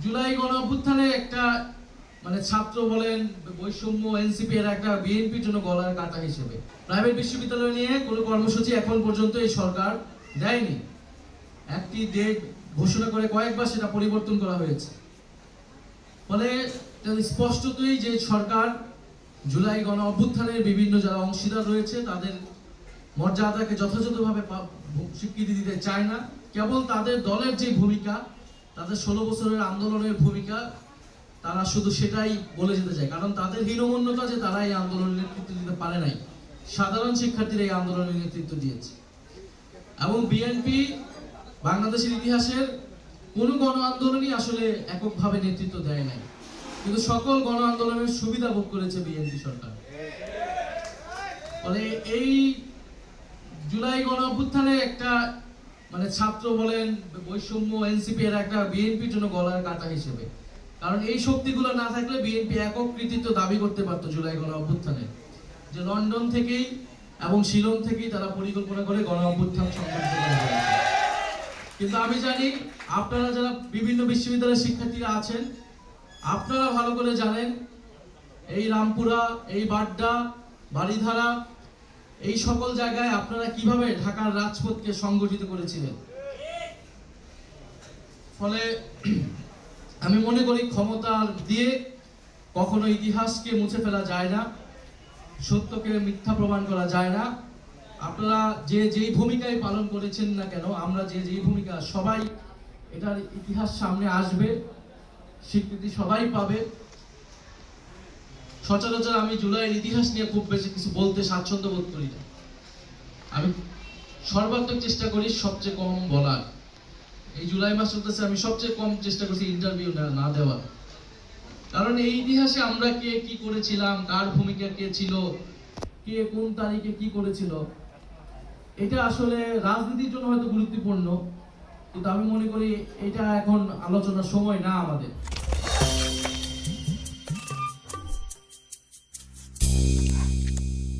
জুলাই গণ অভ্যুত্থানে একটা ছাত্র বলেন বৈষম্য এনসিপি এর একটা বিএনপির জন্য গলার কাটা হিসেবে প্রাইভেট বিশ্ববিদ্যালয় নিয়ে কোনো কর্মসূচি এখন পর্যন্ত এই সরকার দেয়নি। একটি ডেট ঘোষণা করে কয়েকবার সেটা পরিবর্তন করা হয়েছে। ফলে স্পষ্টতই যে সরকার জুলাই গণ অভ্যুত্থানের বিভিন্ন যারা অংশীদার রয়েছে তাদের মর্যাদাকে যথাযথভাবে স্বীকৃতি দিতে চায় না। কেবল তাদের দলের যে ভূমিকা, তাদের 16 বছরের আন্দোলনের ভূমিকা, তারা শুধু সেটাই বলে যেতে চায়। কারণ তাদের হীনমন্যতা যে তারা এই আন্দোলনের নেতৃত্ব দিতে পারে নাই, সাধারণ শিক্ষার্থীরা এই আন্দোলনের নেতৃত্ব দিয়েছে। এবং বিএনপি বাংলাদেশের ইতিহাসের কোনো গণ আন্দোলনই আসলে এককভাবে নেতৃত্ব দেয় নাই, কিন্তু সকল গণ আন্দোলনের সুবিধা ভোগ করেছে বিএনপি সরকার। ফলে এই জুলাই গণ অভ্যুত্থানে একটা ছাত্র বলেন বৈষম্য এনসিপি এর একটা বিএনপির জন্য গলার কাটা হিসেবে। কারণ এই শক্তিগুলো না থাকলে বিএনপি একক কৃতিত্ব দাবি করতে পারতো জুলাই গণ অভ্যুত্থানে, যে লন্ডন থেকেই এবং শিলং থেকেই তারা পরিকল্পনা করে গণ অভ্যুত্থান সংগঠিত করা হয়েছে। কিন্তু আমি জানি আপনারা যারা বিভিন্ন বিশ্ববিদ্যালয়ের শিক্ষার্থীরা আছেন, আপনারা ভালো করে জানেন এই রামপুরা, এই বাড্ডা, বাড়িধারা, এই সকল জায়গায় আপনারা কিভাবে ঢাকার রাজপথকে সংগঠিত করেছিলেন। ফলে আমি মনে করি ক্ষমতা দিয়ে কখনো ইতিহাসকে মুছে ফেলা যায় না, সত্যকে মিথ্যা প্রমাণ করা যায় না। আপনারা যে যেই ভূমিকায় পালন করেছেন না কেন, আমরা যে যেই ভূমিকা, সবাই এটার ইতিহাস সামনে আসবে, স্বীকৃতি সবাই পাবে। সচরাচর আমি জুলাইয়ের ইতিহাস নিয়ে খুব বেশি কিছু বলতে স্বাচ্ছন্দ্য বোধ করি না। আমি সর্বাত্মক চেষ্টা করি সবচেয়ে কম বলার। এই জুলাই মাস চলতেছে, আমি সবচেয়ে কম চেষ্টা করছি ইন্টারভিউ না দেওয়ার। কারণ এই ইতিহাসে আমরা কে কি করেছিলাম, কার ভূমিকা কে ছিল, কে কোন তারিখে কি করেছিল, এটা আসলে রাজনীতির জন্য হয়তো গুরুত্বপূর্ণ, কিন্তু আমি মনে করি এটা এখন আলোচনার সময় না আমাদের।